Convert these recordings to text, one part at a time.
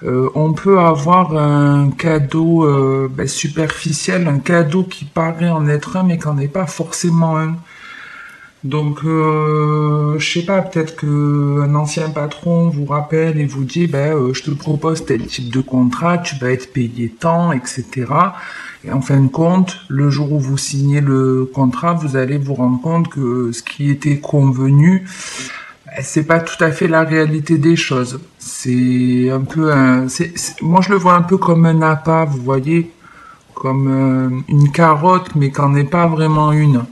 on peut avoir un cadeau superficiel, un cadeau qui paraît en être un mais qu'en est pas forcément un. Donc, je sais pas, peut-être que un ancien patron vous rappelle et vous dit, je te propose tel type de contrat, tu vas être payé tant, etc. Et en fin de compte, le jour où vous signez le contrat, vous allez vous rendre compte que ce qui était convenu, c'est pas tout à fait la réalité des choses. C'est un peu moi je le vois un peu comme un appât, vous voyez, comme une carotte, mais qu'en est pas vraiment une.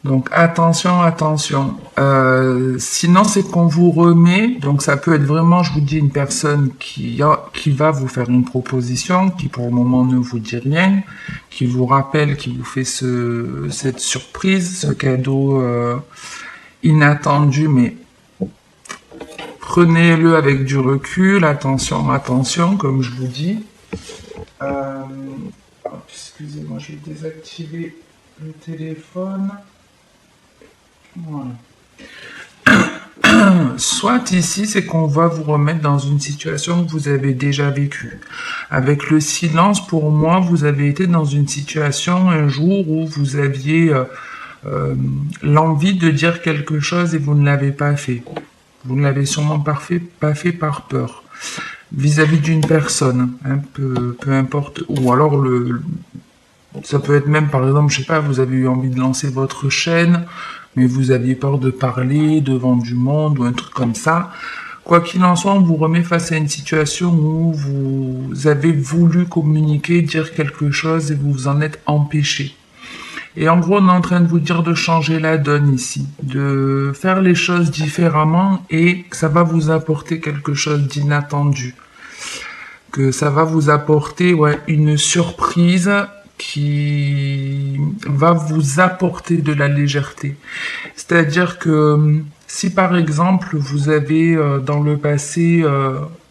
Donc attention, attention. Sinon, c'est qu'on vous remet, donc ça peut être vraiment, je vous dis, une personne qui va vous faire une proposition, qui pour le moment ne vous dit rien, qui vous rappelle, qui vous fait cette surprise, ce cadeau inattendu, mais prenez-le avec du recul, attention, attention, comme je vous dis. Excusez-moi, je vais désactiver le téléphone. Voilà. Soit ici, c'est qu'on va vous remettre dans une situation que vous avez déjà vécue. Avec le silence, pour moi, vous avez été dans une situation un jour où vous aviez l'envie de dire quelque chose et vous ne l'avez pas fait. Vous ne l'avez sûrement pas fait par peur. Vis-à-vis d'une personne, hein, peu importe, ou alors ça peut être même, par exemple, je sais pas, vous avez eu envie de lancer votre chaîne, mais vous aviez peur de parler devant du monde ou un truc comme ça. Quoi qu'il en soit, on vous remet face à une situation où vous avez voulu communiquer, dire quelque chose et vous vous en êtes empêché. Et en gros, on est en train de vous dire de changer la donne ici, de faire les choses différemment et que ça va vous apporter quelque chose d'inattendu. Que ça va vous apporter une surprise qui va vous apporter de la légèreté. C'est-à-dire que si par exemple vous avez dans le passé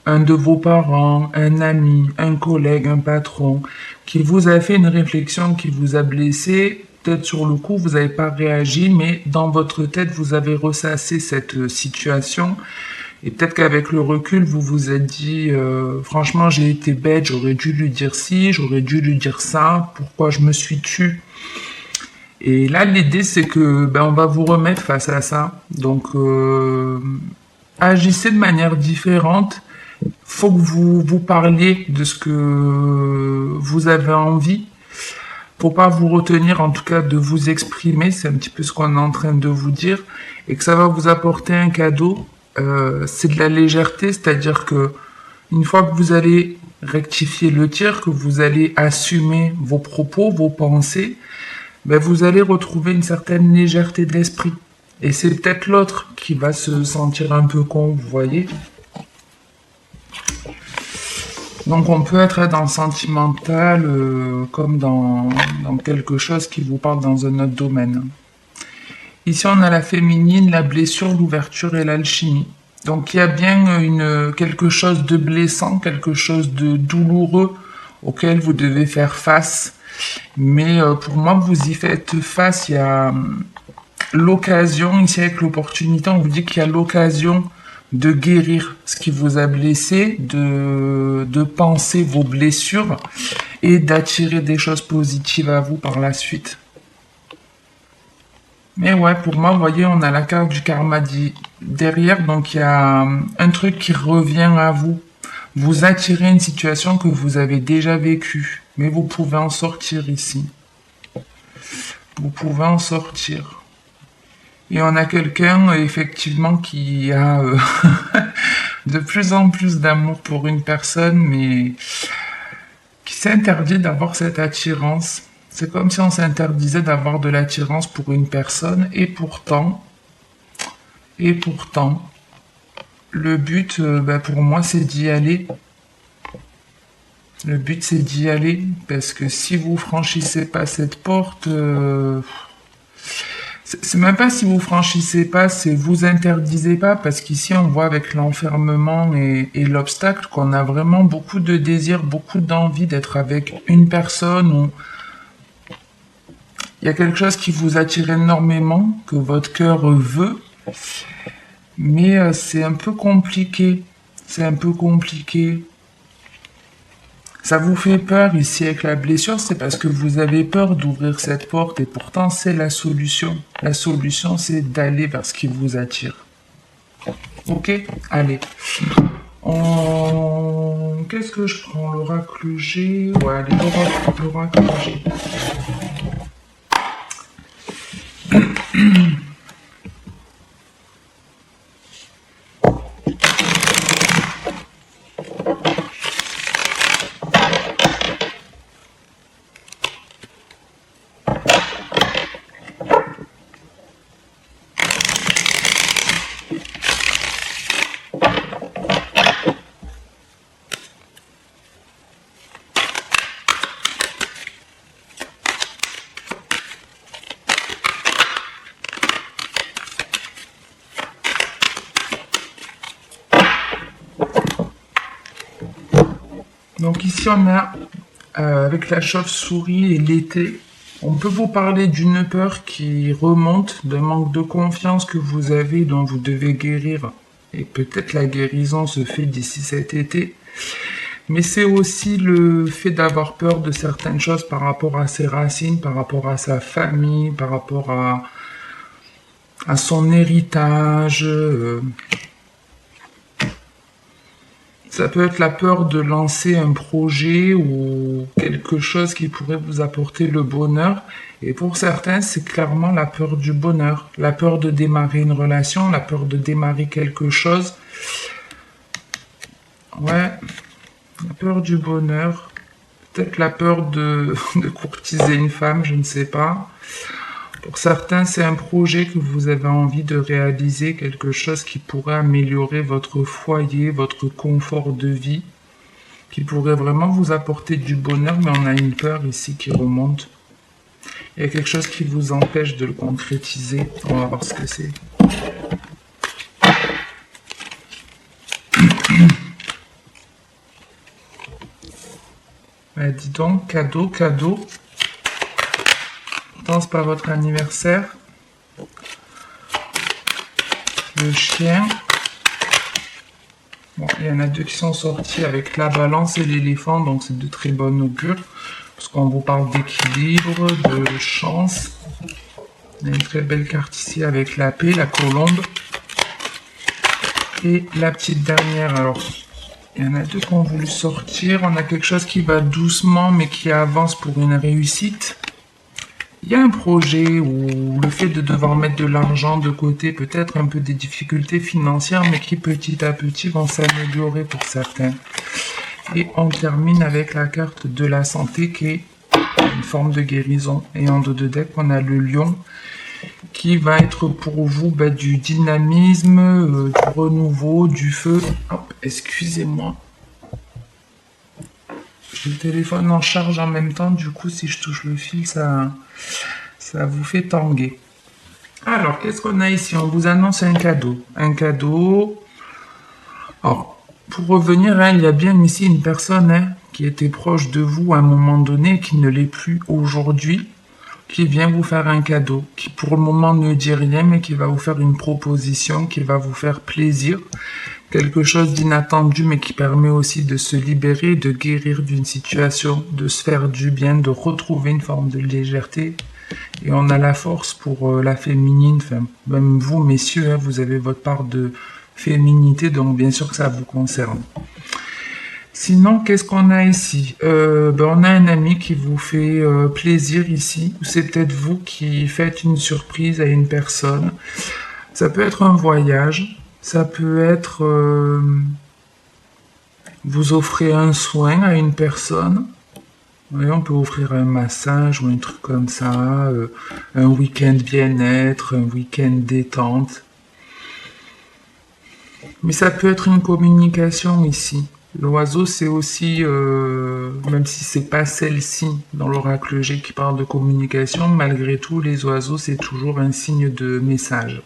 un de vos parents, un ami, un collègue, un patron, qui vous a fait une réflexion qui vous a blessé, peut-être sur le coup vous n'avez pas réagi, mais dans votre tête vous avez ressassé cette situation. Et peut-être qu'avec le recul, vous vous êtes dit, franchement, j'ai été bête, j'aurais dû lui dire ci, j'aurais dû lui dire ça, pourquoi je me suis tue. Et là, l'idée, c'est que on va vous remettre face à ça. Donc, agissez de manière différente. Faut que vous parliez de ce que vous avez envie. Faut pas vous retenir, en tout cas, de vous exprimer. C'est un petit peu ce qu'on est en train de vous dire. Et que ça va vous apporter un cadeau. C'est de la légèreté, c'est-à-dire que une fois que vous allez rectifier le tir, que vous allez assumer vos propos, vos pensées, vous allez retrouver une certaine légèreté de l'esprit. Et c'est peut-être l'autre qui va se sentir un peu con, vous voyez. Donc on peut être dans le sentimental comme dans quelque chose qui vous parle dans un autre domaine. Ici, on a la féminine, la blessure, l'ouverture et l'alchimie. Donc, il y a bien quelque chose de blessant, quelque chose de douloureux auquel vous devez faire face. Mais pour moi, vous y faites face. Il y a l'occasion, ici avec l'opportunité, on vous dit qu'il y a l'occasion de guérir ce qui vous a blessé, de penser vos blessures et d'attirer des choses positives à vous par la suite. Mais ouais, pour moi, vous voyez, on a la carte du karma derrière, donc il y a un truc qui revient à vous. Vous attirez une situation que vous avez déjà vécue, mais vous pouvez en sortir ici. Vous pouvez en sortir. Et on a quelqu'un, effectivement, qui a de plus en plus d'amour pour une personne, mais qui s'interdit d'avoir cette attirance. C'est comme si on s'interdisait d'avoir de l'attirance pour une personne, et pourtant, le but, pour moi, c'est d'y aller. Le but, c'est d'y aller, parce que si vous franchissez pas cette porte, c'est même pas si vous franchissez pas, c'est vous interdisez pas, parce qu'ici, on voit avec l'enfermement et l'obstacle qu'on a vraiment beaucoup de désir, beaucoup d'envie d'être avec une personne ou il y a quelque chose qui vous attire énormément, que votre cœur veut, mais c'est un peu compliqué. c'est un peu compliqué. Ça vous fait peur ici avec la blessure, c'est parce que vous avez peur d'ouvrir cette porte et pourtant c'est la solution. La solution, c'est d'aller vers ce qui vous attire. Ok? Allez. Qu'est-ce que je prends? L'oracle G? Ouais, allez, l'oracle G. Donc ici on a, avec la chauve-souris et l'été, on peut vous parler d'une peur qui remonte, d'un manque de confiance que vous avez, dont vous devez guérir. Et peut-être la guérison se fait d'ici cet été. Mais c'est aussi le fait d'avoir peur de certaines choses par rapport à ses racines, par rapport à sa famille, par rapport à son héritage. Ça peut être la peur de lancer un projet ou quelque chose qui pourrait vous apporter le bonheur. Et pour certains, c'est clairement la peur du bonheur. La peur de démarrer une relation, la peur de démarrer quelque chose. Ouais, la peur du bonheur. Peut-être la peur de courtiser une femme, je ne sais pas. Pour certains, c'est un projet que vous avez envie de réaliser, quelque chose qui pourrait améliorer votre foyer, votre confort de vie, qui pourrait vraiment vous apporter du bonheur, mais on a une peur ici qui remonte. Il y a quelque chose qui vous empêche de le concrétiser. On va voir ce que c'est. Dis donc, cadeau, cadeau. C'est pas votre anniversaire. Le chien. Bon, il y en a deux qui sont sortis avec la balance et l'éléphant, donc c'est de très bonnes augures. Parce qu'on vous parle d'équilibre, de chance. On a une très belle carte ici avec la paix, la colombe. Et la petite dernière, alors, il y en a deux qui ont voulu sortir. On a quelque chose qui va doucement, mais qui avance pour une réussite. Il y a un projet où le fait de devoir mettre de l'argent de côté, peut-être un peu des difficultés financières, mais qui petit à petit vont s'améliorer pour certains. Et on termine avec la carte de la santé qui est une forme de guérison. Et en dos de deck, on a le lion qui va être pour vous du dynamisme, du renouveau, du feu. Hop, excusez-moi. J'ai le téléphone en charge en même temps, du coup si je touche le fil, ça vous fait tanguer. Alors, qu'est-ce qu'on a ici? On vous annonce un cadeau. Un cadeau. Alors, pour revenir, il y a bien ici une personne qui était proche de vous à un moment donné, qui ne l'est plus aujourd'hui, qui vient vous faire un cadeau, qui pour le moment ne dit rien, mais qui va vous faire une proposition, qui va vous faire plaisir. Quelque chose d'inattendu, mais qui permet aussi de se libérer, de guérir d'une situation, de se faire du bien, de retrouver une forme de légèreté. Et on a la force pour la féminine, enfin, même vous, messieurs, vous avez votre part de féminité, donc bien sûr que ça vous concerne. Sinon, qu'est-ce qu'on a ici? On a un ami qui vous fait plaisir ici, ou c'est peut-être vous qui faites une surprise à une personne. Ça peut être un voyage. Ça peut être, vous offrez un soin à une personne. Oui, on peut offrir un massage ou un truc comme ça, un week-end bien-être, un week-end détente. Mais ça peut être une communication ici. L'oiseau, c'est aussi, même si c'est pas celle-ci dans l'oracle G qui parle de communication, malgré tout, les oiseaux, c'est toujours un signe de message.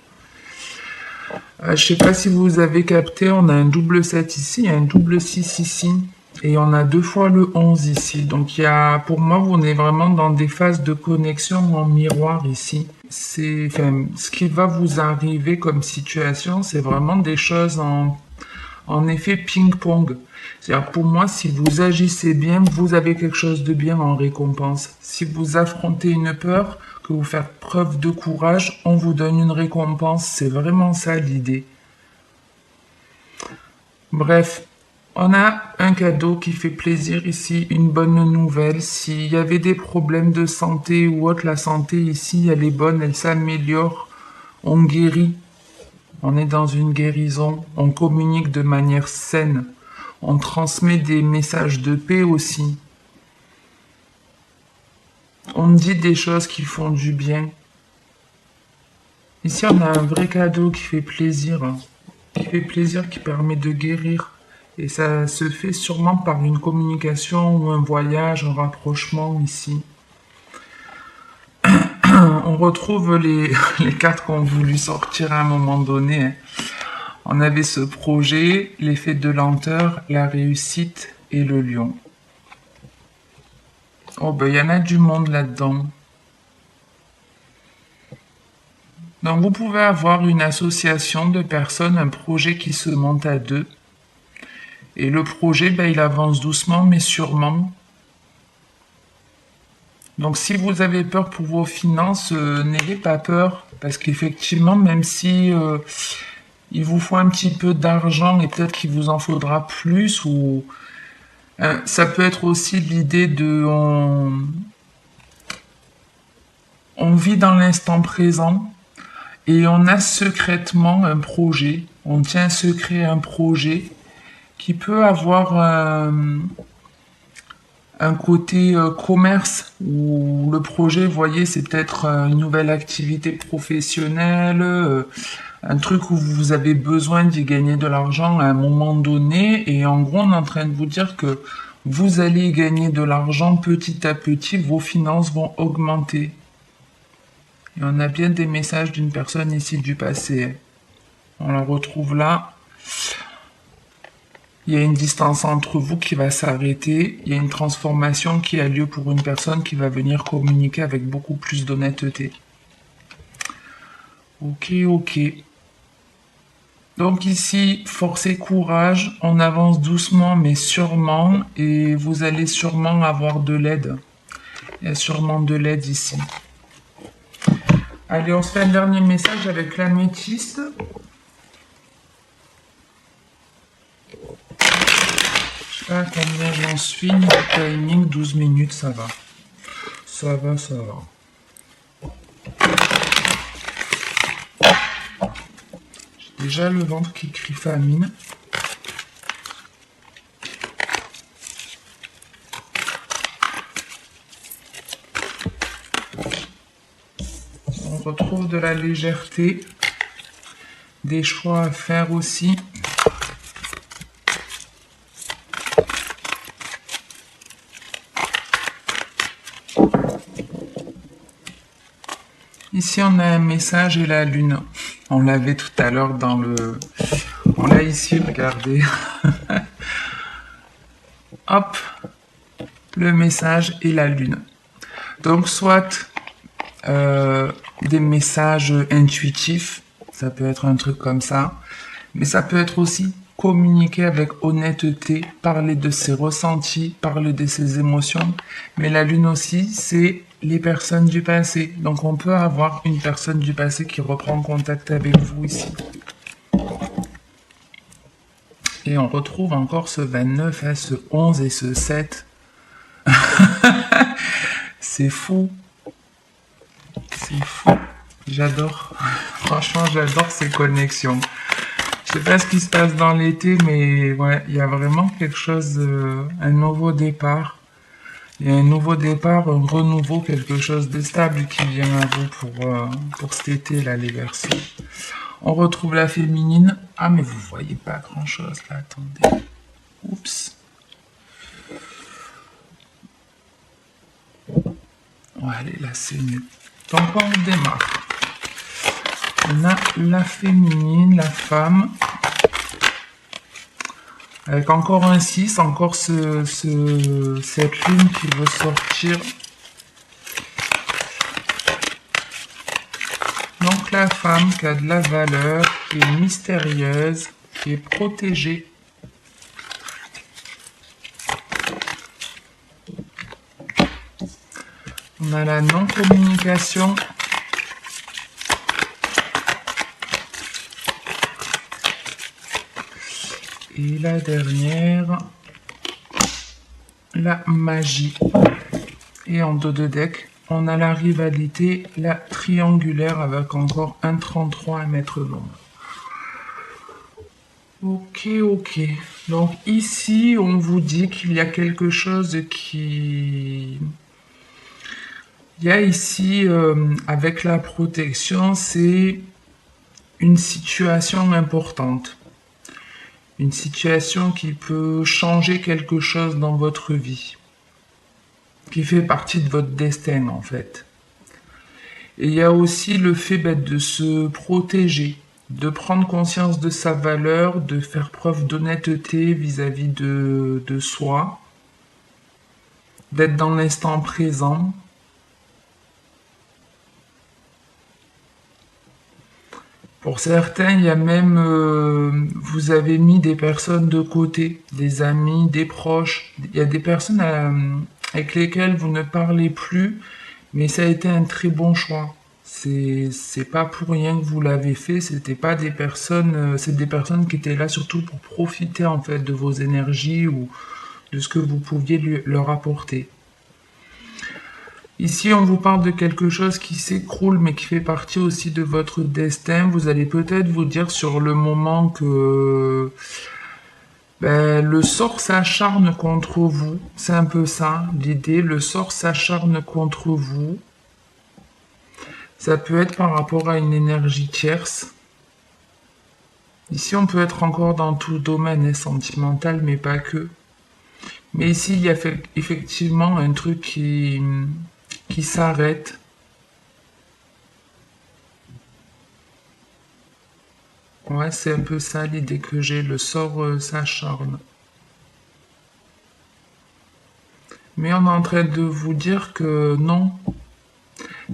Je ne sais pas si vous avez capté, on a un double 7 ici, un double 6 ici, et on a 2 fois le 11 ici. Donc pour moi, on est vraiment dans des phases de connexion en miroir ici. Ce qui va vous arriver comme situation, c'est vraiment des choses en effet ping-pong. C'est-à-dire pour moi, si vous agissez bien, vous avez quelque chose de bien en récompense. Si vous affrontez une peur, que vous faites preuve de courage, on vous donne une récompense. C'est vraiment ça l'idée. Bref, on a un cadeau qui fait plaisir ici, une bonne nouvelle. S'il y avait des problèmes de santé ou autre, la santé ici, elle est bonne, elle s'améliore. On guérit. On est dans une guérison. On communique de manière saine. On transmet des messages de paix aussi. On dit des choses qui font du bien. Ici, on a un vrai cadeau qui fait plaisir. Qui permet de guérir. Et ça se fait sûrement par une communication ou un voyage, un rapprochement ici. On retrouve les cartes qu'on a voulu sortir à un moment donné. On avait ce projet, l'effet de lenteur, la réussite et le lion. Oh ben il y en a du monde là-dedans. Donc vous pouvez avoir une association de personnes, un projet qui se monte à deux. Et le projet, ben, il avance doucement mais sûrement. Donc si vous avez peur pour vos finances, n'ayez pas peur. Parce qu'effectivement, même si il vous faut un petit peu d'argent et peut-être qu'il vous en faudra plus, ou ça peut être aussi l'idée de on vit dans l'instant présent et on a secrètement un projet. On tient secret un projet qui peut avoir un côté commerce où le projet, vous voyez, c'est peut-être une nouvelle activité professionnelle, un truc où vous avez besoin d'y gagner de l'argent à un moment donné. Et en gros, on est en train de vous dire que vous allez gagner de l'argent petit à petit, vos finances vont augmenter. Et on a bien des messages d'une personne ici du passé. On la retrouve là. Il y a une distance entre vous qui va s'arrêter. Il y a une transformation qui a lieu pour une personne qui va venir communiquer avec beaucoup plus d'honnêteté. Ok, ok. Donc ici, force et courage. On avance doucement mais sûrement. Et vous allez sûrement avoir de l'aide. Il y a sûrement de l'aide ici. Allez, on se fait un dernier message avec l'améthyste. Je sais pas combien j'en suis, le timing, 12 minutes, ça va. Ça va, ça va. J'ai déjà le ventre qui crie famine. On retrouve de la légèreté, des choix à faire aussi. Ici, on a un message et la lune. On l'avait tout à l'heure dans le... On l'a ici, regardez. Hop, le message et la lune. Donc, soit des messages intuitifs, ça peut être un truc comme ça, mais ça peut être aussi communiquer avec honnêteté, parler de ses ressentis, parler de ses émotions. Mais la lune aussi, c'est les personnes du passé. Donc on peut avoir une personne du passé qui reprend contact avec vous ici. Et on retrouve encore ce 29, ce 11 et ce 7. C'est fou. C'est fou. J'adore. Franchement, j'adore ces connexions. Je sais pas ce qui se passe dans l'été, mais ouais, il y a vraiment quelque chose, un nouveau départ. Il y a un nouveau départ, un renouveau, quelque chose de stable qui vient à vous pour cet été, là, les Verseaux. On retrouve la féminine. Ah, mais vous voyez pas grand-chose, là, attendez. Oups. Ouais, allez, là, c'est mieux. Donc, on démarre. On a la féminine, la femme. Avec encore un 6, encore cette lune qui veut sortir. Donc la femme qui a de la valeur, qui est mystérieuse, qui est protégée. On a la non-communication. Et la dernière, la magie. Et en dos de deck, on a la rivalité, la triangulaire avec encore un 33 à mettre l'ombre. Ok, ok. Donc ici, on vous dit qu'il y a quelque chose qui... Il y a ici, avec la protection, c'est une situation importante. Une situation qui peut changer quelque chose dans votre vie. Qui fait partie de votre destin, en fait. Et il y a aussi le fait de se protéger, de prendre conscience de sa valeur, de faire preuve d'honnêteté vis-à-vis de soi, d'être dans l'instant présent. Pour certains, il y a même, vous avez mis des personnes de côté, des amis, des proches. Il y a des personnes avec lesquelles vous ne parlez plus, mais ça a été un très bon choix. C'est pas pour rien que vous l'avez fait. C'était pas des personnes, c'est des personnes qui étaient là surtout pour profiter en fait de vos énergies ou de ce que vous pouviez leur apporter. Ici, on vous parle de quelque chose qui s'écroule, mais qui fait partie aussi de votre destin. Vous allez peut-être vous dire sur le moment que le sort s'acharne contre vous. C'est un peu ça, l'idée. Le sort s'acharne contre vous. Ça peut être par rapport à une énergie tierce. Ici, on peut être encore dans tout domaine sentimental, mais pas que. Mais ici, il y a effectivement un truc qui s'arrête. Ouais, c'est un peu ça l'idée que j'ai. Le sort s'acharne. Mais on est en train de vous dire que non.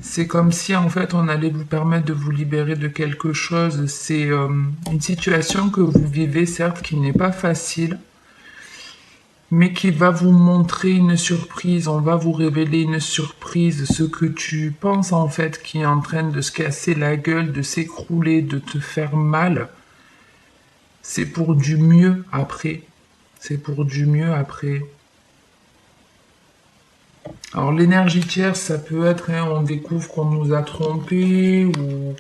C'est comme si en fait on allait vous permettre de vous libérer de quelque chose. C'est une situation que vous vivez, certes, qui n'est pas facile, mais qui va vous montrer une surprise. On va vous révéler une surprise. Ce que tu penses en fait qui est en train de se casser la gueule, de s'écrouler, de te faire mal, c'est pour du mieux après. C'est pour du mieux après. Alors l'énergie tierce, ça peut être, on découvre qu'on nous a trompés, ou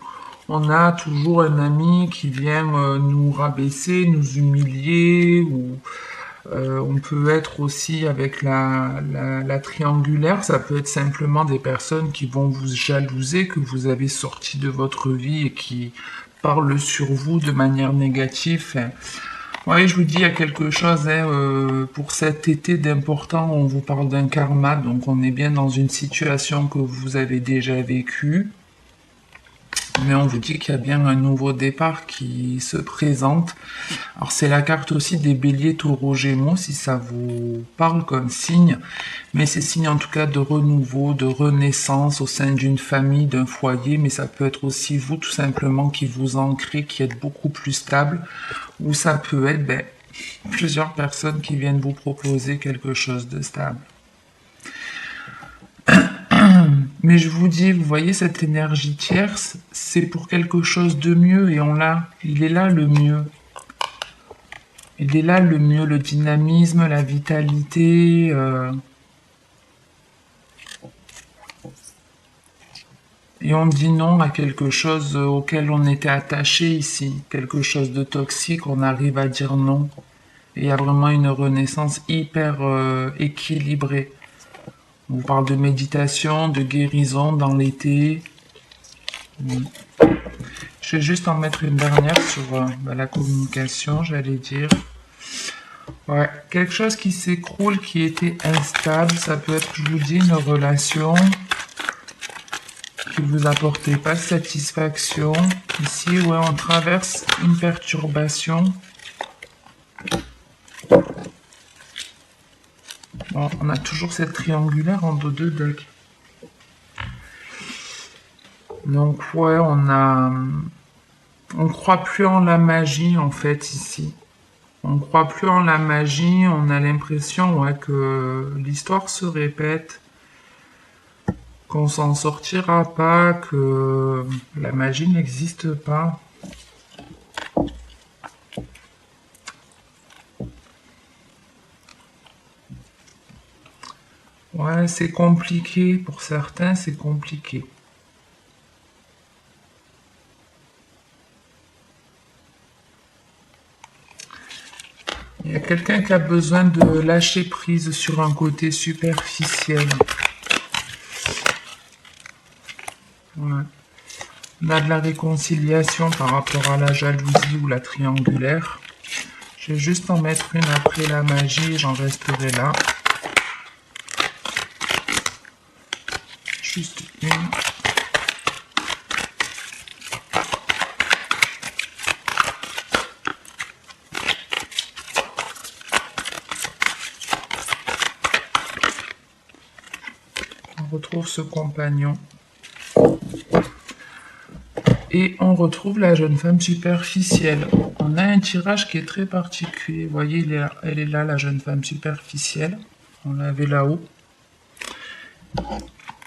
on a toujours un ami qui vient nous rabaisser, nous humilier, ou on peut être aussi avec la triangulaire, ça peut être simplement des personnes qui vont vous jalouser, que vous avez sorti de votre vie et qui parlent sur vous de manière négative. Oui, je vous dis, il y a quelque chose pour cet été d'important. On vous parle d'un karma, donc on est bien dans une situation que vous avez déjà vécue. Mais on vous dit qu'il y a bien un nouveau départ qui se présente. Alors c'est la carte aussi des béliers, taureaux, gémeaux, si ça vous parle comme signe. Mais c'est signe en tout cas de renouveau, de renaissance au sein d'une famille, d'un foyer. Mais ça peut être aussi vous tout simplement qui vous ancrez, qui êtes beaucoup plus stable. Ou ça peut être plusieurs personnes qui viennent vous proposer quelque chose de stable. Mais je vous dis, vous voyez cette énergie tierce, c'est pour quelque chose de mieux et on l'a. Il est là le mieux. Il est là le mieux, le dynamisme, la vitalité. Et on dit non à quelque chose auquel on était attaché ici. Quelque chose de toxique, on arrive à dire non. Et il y a vraiment une renaissance hyper équilibrée. On vous parle de méditation, de guérison dans l'été. Je vais juste en mettre une dernière sur la communication, j'allais dire. Ouais, quelque chose qui s'écroule, qui était instable. Ça peut être, je vous dis, une relation qui vous apportait pas de satisfaction. Ici, ouais, on traverse une perturbation. Bon, on a toujours cette triangulaire en dos de deck. Donc ouais, on croit plus en la magie en fait ici. On croit plus en la magie, on a l'impression que l'histoire se répète, qu'on s'en sortira pas, que la magie n'existe pas. Ouais, c'est compliqué. Pour certains, c'est compliqué. Il y a quelqu'un qui a besoin de lâcher prise sur un côté superficiel. Ouais. On a de la réconciliation par rapport à la jalousie ou la triangulaire. Je vais juste en mettre une après la magie et j'en resterai là. Juste une. On retrouve ce compagnon. Et on retrouve la jeune femme superficielle. On a un tirage qui est très particulier. Vous voyez, elle est là, la jeune femme superficielle. On l'avait là-haut.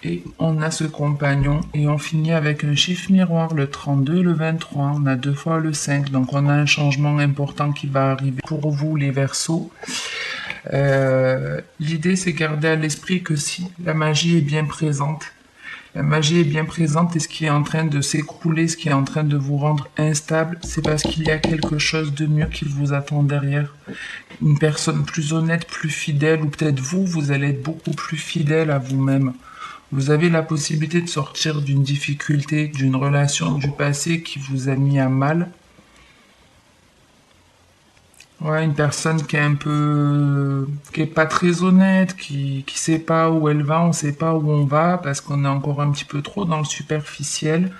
Et on a ce compagnon. Et on finit avec un chiffre miroir, le 32, le 23. On a 2 fois le 5. Donc on a un changement important qui va arriver pour vous, les Verseaux. L'idée, c'est garder à l'esprit que si la magie est bien présente, la magie est bien présente et ce qui est en train de s'écrouler, ce qui est en train de vous rendre instable, c'est parce qu'il y a quelque chose de mieux qui vous attend derrière. Une personne plus honnête, plus fidèle, ou peut-être vous allez être beaucoup plus fidèle à vous-même. Vous avez la possibilité de sortir d'une difficulté, d'une relation du passé qui vous a mis à mal. Ouais, une personne qui est un peu, qui est pas très honnête, qui sait pas où elle va, on sait pas où on va, parce qu'on est encore un petit peu trop dans le superficiel.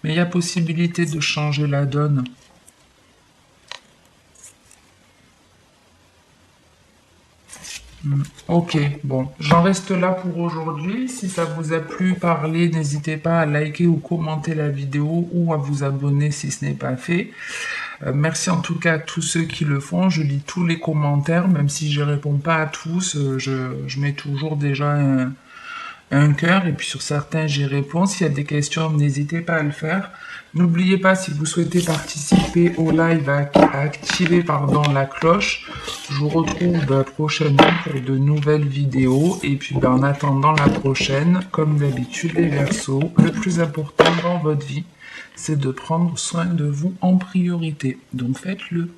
Mais il y a possibilité de changer la donne. Ok, bon, j'en reste là pour aujourd'hui. Si ça vous a plu, parler, n'hésitez pas à liker ou commenter la vidéo ou à vous abonner si ce n'est pas fait. Merci en tout cas à tous ceux qui le font. Je lis tous les commentaires, même si je réponds pas à tous. Je mets toujours déjà un cœur et puis sur certains j'y réponds. S'il y a des questions, n'hésitez pas à le faire. N'oubliez pas, si vous souhaitez participer au live, à activer la cloche. Je vous retrouve prochainement pour de nouvelles vidéos. Et puis en attendant la prochaine, comme d'habitude les Verseaux, le plus important dans votre vie, c'est de prendre soin de vous en priorité. Donc faites-le.